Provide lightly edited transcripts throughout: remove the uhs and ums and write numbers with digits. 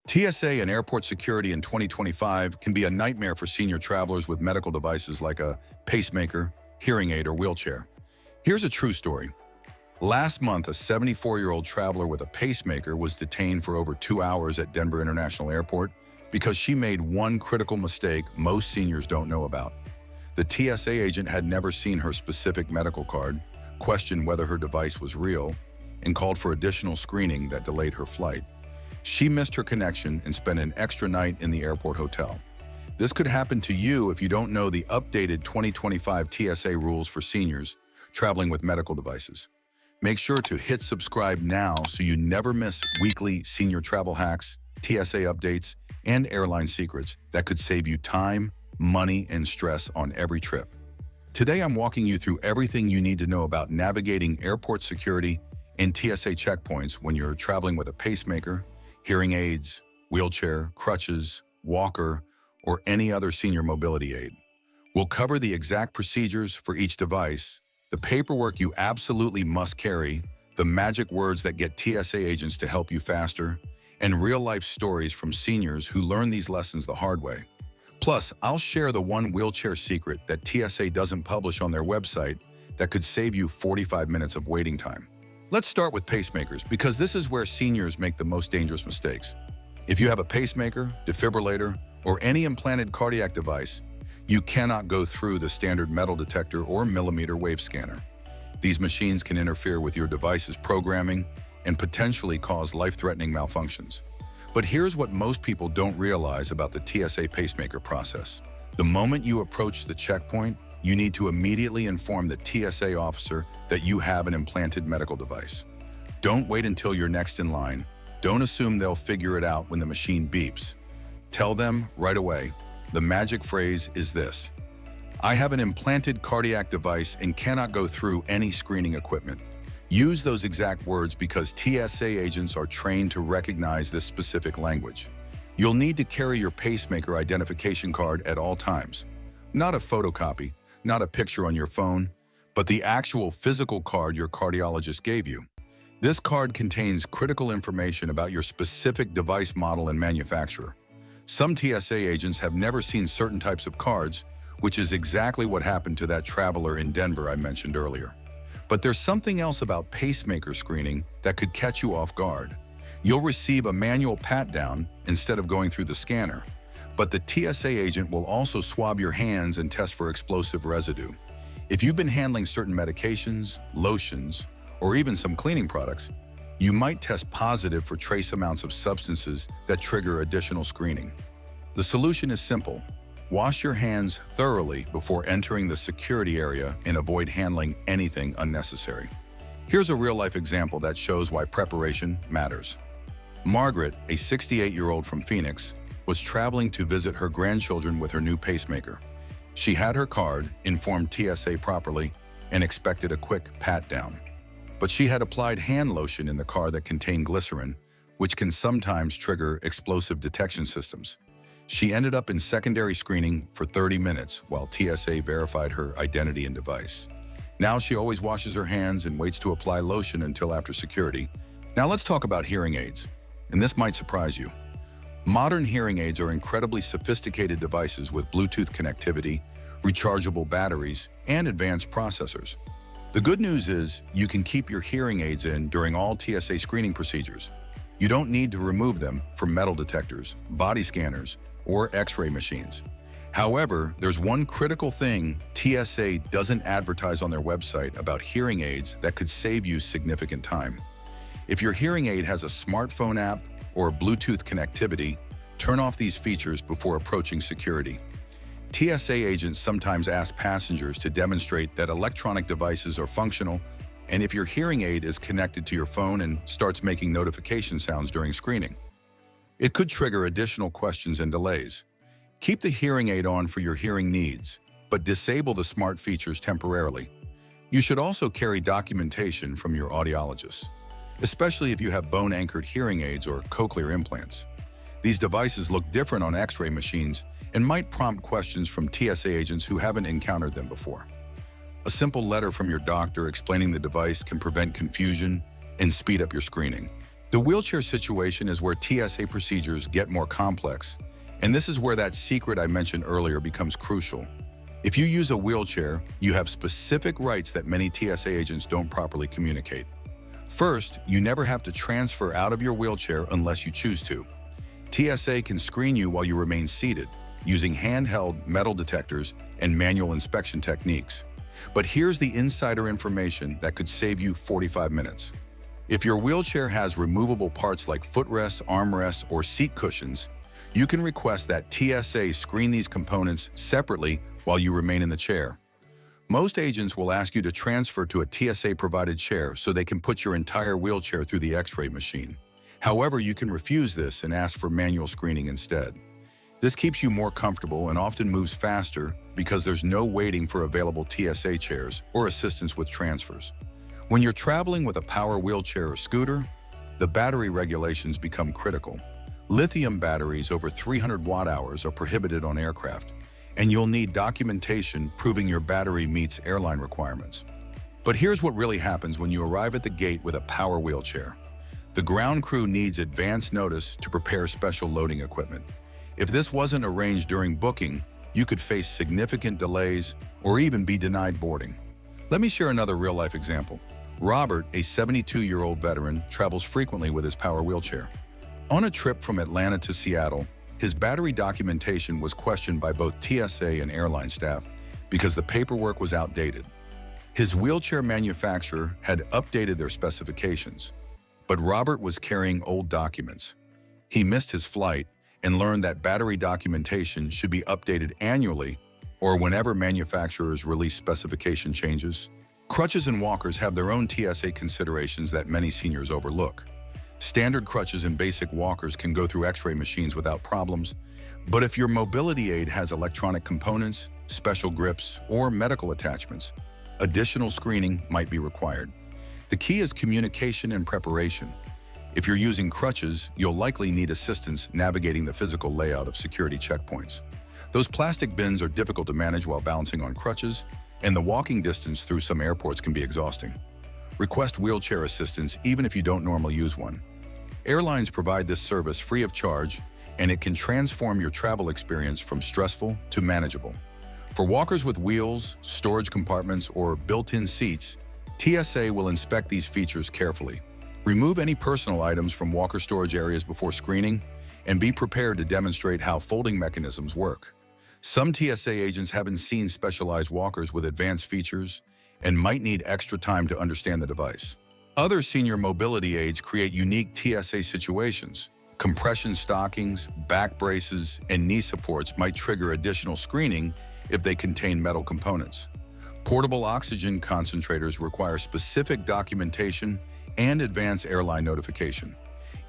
TSA and airport security in 2025 can be a nightmare for senior travelers with medical devices like a pacemaker, hearing aid, or wheelchair. Here's a true story. Last month, a 74-year-old traveler with a pacemaker was detained for over 2 hours at Denver International Airport because she made one critical mistake most seniors don't know about. The TSA agent had never seen her specific medical card, questioned whether her device was real, and called for additional screening that delayed her flight. She missed her connection and spent an extra night in the airport hotel. This could happen to you if you don't know the updated 2025 TSA rules for seniors traveling with medical devices. Make sure to hit subscribe now so you never miss weekly senior travel hacks, TSA updates, and airline secrets that could save you time, money, and stress on every trip. Today, I'm walking you through everything you need to know about navigating airport security and TSA checkpoints when you're traveling with a pacemaker, hearing aids, wheelchair, crutches, walker, or any other senior mobility aid. We'll cover the exact procedures for each device, the paperwork you absolutely must carry, the magic words that get TSA agents to help you faster, and real-life stories from seniors who learn these lessons the hard way. Plus, I'll share the one wheelchair secret that TSA doesn't publish on their website that could save you 45 minutes of waiting time. Let's start with pacemakers because this is where seniors make the most dangerous mistakes. If you have a pacemaker, defibrillator, or any implanted cardiac device, you cannot go through the standard metal detector or millimeter wave scanner. These machines can interfere with your device's programming and potentially cause life-threatening malfunctions. But here's what most people don't realize about the TSA pacemaker process. The moment you approach the checkpoint, you need to immediately inform the TSA officer that you have an implanted medical device. Don't wait until you're next in line. Don't assume they'll figure it out when the machine beeps. Tell them right away. The magic phrase is this: I have an implanted cardiac device and cannot go through any screening equipment. Use those exact words because TSA agents are trained to recognize this specific language. You'll need to carry your pacemaker identification card at all times. Not a photocopy, not a picture on your phone, but the actual physical card your cardiologist gave you. This card contains critical information about your specific device model and manufacturer. Some TSA agents have never seen certain types of cards, which is exactly what happened to that traveler in Denver I mentioned earlier. But there's something else about pacemaker screening that could catch you off guard. You'll receive a manual pat-down instead of going through the scanner, but the TSA agent will also swab your hands and test for explosive residue. If you've been handling certain medications, lotions, or even some cleaning products, you might test positive for trace amounts of substances that trigger additional screening. The solution is simple. Wash your hands thoroughly before entering the security area and avoid handling anything unnecessary. Here's a real-life example that shows why preparation matters. Margaret, a 68-year-old from Phoenix, was traveling to visit her grandchildren with her new pacemaker. She had her card, informed TSA properly, and expected a quick pat-down. But she had applied hand lotion in the car that contained glycerin, which can sometimes trigger explosive detection systems. She ended up in secondary screening for 30 minutes while TSA verified her identity and device. Now she always washes her hands and waits to apply lotion until after security. Now let's talk about hearing aids, and this might surprise you. Modern hearing aids are incredibly sophisticated devices with Bluetooth connectivity, rechargeable batteries, and advanced processors. The good news is you can keep your hearing aids in during all TSA screening procedures. You don't need to remove them from metal detectors, body scanners, or X-ray machines. However, there's one critical thing TSA doesn't advertise on their website about hearing aids that could save you significant time. If your hearing aid has a smartphone app or Bluetooth connectivity, turn off these features before approaching security. TSA agents sometimes ask passengers to demonstrate that electronic devices are functional, and if your hearing aid is connected to your phone and starts making notification sounds during screening. It could trigger additional questions and delays. Keep the hearing aid on for your hearing needs, but disable the smart features temporarily. You should also carry documentation from your audiologist, especially if you have bone-anchored hearing aids or cochlear implants. These devices look different on X-ray machines and might prompt questions from TSA agents who haven't encountered them before. A simple letter from your doctor explaining the device can prevent confusion and speed up your screening. The wheelchair situation is where TSA procedures get more complex, and this is where that secret I mentioned earlier becomes crucial. If you use a wheelchair, you have specific rights that many TSA agents don't properly communicate. First, you never have to transfer out of your wheelchair unless you choose to. TSA can screen you while you remain seated, using handheld metal detectors and manual inspection techniques. But here's the insider information that could save you 45 minutes. If your wheelchair has removable parts like footrests, armrests, or seat cushions, you can request that TSA screen these components separately while you remain in the chair. Most agents will ask you to transfer to a TSA-provided chair so they can put your entire wheelchair through the X-ray machine. However, you can refuse this and ask for manual screening instead. This keeps you more comfortable and often moves faster because there's no waiting for available TSA chairs or assistance with transfers. When you're traveling with a power wheelchair or scooter, the battery regulations become critical. Lithium batteries over 300 watt-hours are prohibited on aircraft, and you'll need documentation proving your battery meets airline requirements. But here's what really happens when you arrive at the gate with a power wheelchair. The ground crew needs advance notice to prepare special loading equipment. If this wasn't arranged during booking, you could face significant delays or even be denied boarding. Let me share another real-life example. Robert, a 72-year-old veteran, travels frequently with his power wheelchair. On a trip from Atlanta to Seattle, his battery documentation was questioned by both TSA and airline staff because the paperwork was outdated. His wheelchair manufacturer had updated their specifications, but Robert was carrying old documents. He missed his flight and learned that battery documentation should be updated annually or whenever manufacturers release specification changes. Crutches and walkers have their own TSA considerations that many seniors overlook. Standard crutches and basic walkers can go through X-ray machines without problems, but if your mobility aid has electronic components, special grips, or medical attachments, additional screening might be required. The key is communication and preparation. If you're using crutches, you'll likely need assistance navigating the physical layout of security checkpoints. Those plastic bins are difficult to manage while balancing on crutches, and the walking distance through some airports can be exhausting. Request wheelchair assistance even if you don't normally use one. Airlines provide this service free of charge, and it can transform your travel experience from stressful to manageable. For walkers with wheels, storage compartments, or built-in seats, TSA will inspect these features carefully. Remove any personal items from walker storage areas before screening, and be prepared to demonstrate how folding mechanisms work. Some TSA agents haven't seen specialized walkers with advanced features and might need extra time to understand the device. Other senior mobility aids create unique TSA situations. Compression stockings, back braces, and knee supports might trigger additional screening if they contain metal components. Portable oxygen concentrators require specific documentation and advance airline notification.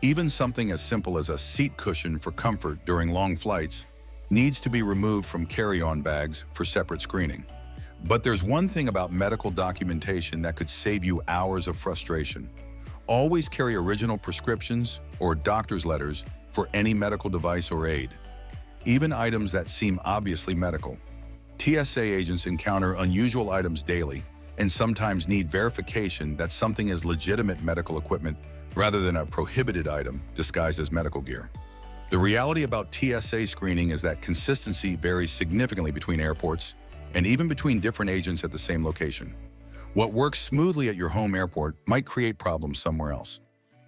Even something as simple as a seat cushion for comfort during long flights needs to be removed from carry-on bags for separate screening. But there's one thing about medical documentation that could save you hours of frustration. Always carry original prescriptions or doctor's letters for any medical device or aid, even items that seem obviously medical. TSA agents encounter unusual items daily and sometimes need verification that something is legitimate medical equipment rather than a prohibited item disguised as medical gear. The reality about TSA screening is that consistency varies significantly between airports and even between different agents at the same location. What works smoothly at your home airport might create problems somewhere else.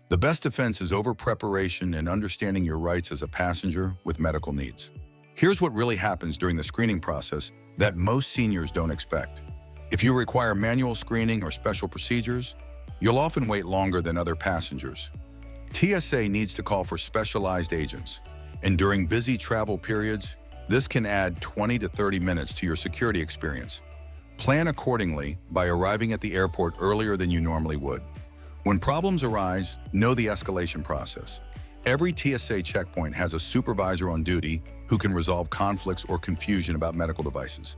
The best defense is over-preparation and understanding your rights as a passenger with medical needs. Here's what really happens during the screening process that most seniors don't expect. If you require manual screening or special procedures, you'll often wait longer than other passengers. TSA needs to call for specialized agents, and during busy travel periods, this can add 20 to 30 minutes to your security experience. Plan accordingly by arriving at the airport earlier than you normally would. When problems arise, know the escalation process. Every TSA checkpoint has a supervisor on duty who can resolve conflicts or confusion about medical devices.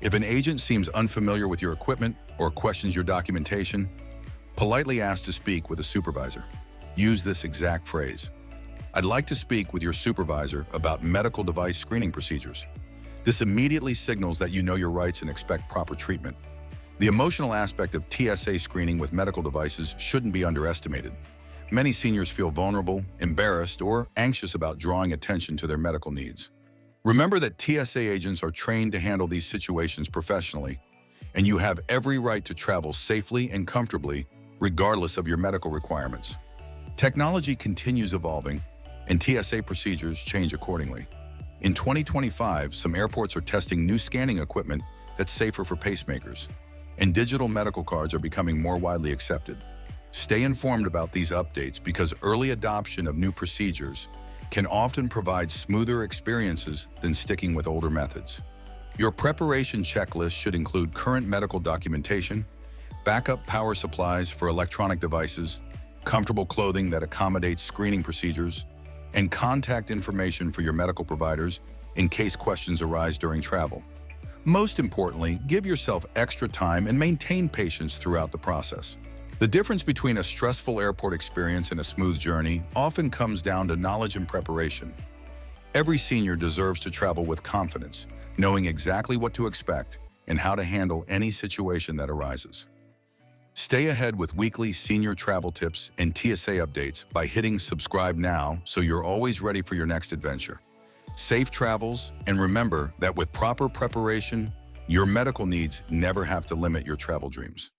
If an agent seems unfamiliar with your equipment or questions your documentation, politely ask to speak with a supervisor. Use this exact phrase: "I'd like to speak with your supervisor about medical device screening procedures." This immediately signals that you know your rights and expect proper treatment. The emotional aspect of TSA screening with medical devices shouldn't be underestimated. Many seniors feel vulnerable, embarrassed, or anxious about drawing attention to their medical needs. Remember that TSA agents are trained to handle these situations professionally, and you have every right to travel safely and comfortably, regardless of your medical requirements. Technology continues evolving, and TSA procedures change accordingly. In 2025, some airports are testing new scanning equipment that's safer for pacemakers, and digital medical cards are becoming more widely accepted. Stay informed about these updates because early adoption of new procedures can often provide smoother experiences than sticking with older methods. Your preparation checklist should include current medical documentation, backup power supplies for electronic devices, comfortable clothing that accommodates screening procedures, and contact information for your medical providers in case questions arise during travel. Most importantly, give yourself extra time and maintain patience throughout the process. The difference between a stressful airport experience and a smooth journey often comes down to knowledge and preparation. Every senior deserves to travel with confidence, knowing exactly what to expect and how to handle any situation that arises. Stay ahead with weekly senior travel tips and TSA updates by hitting subscribe now so you're always ready for your next adventure. Safe travels, and remember that with proper preparation, your medical needs never have to limit your travel dreams.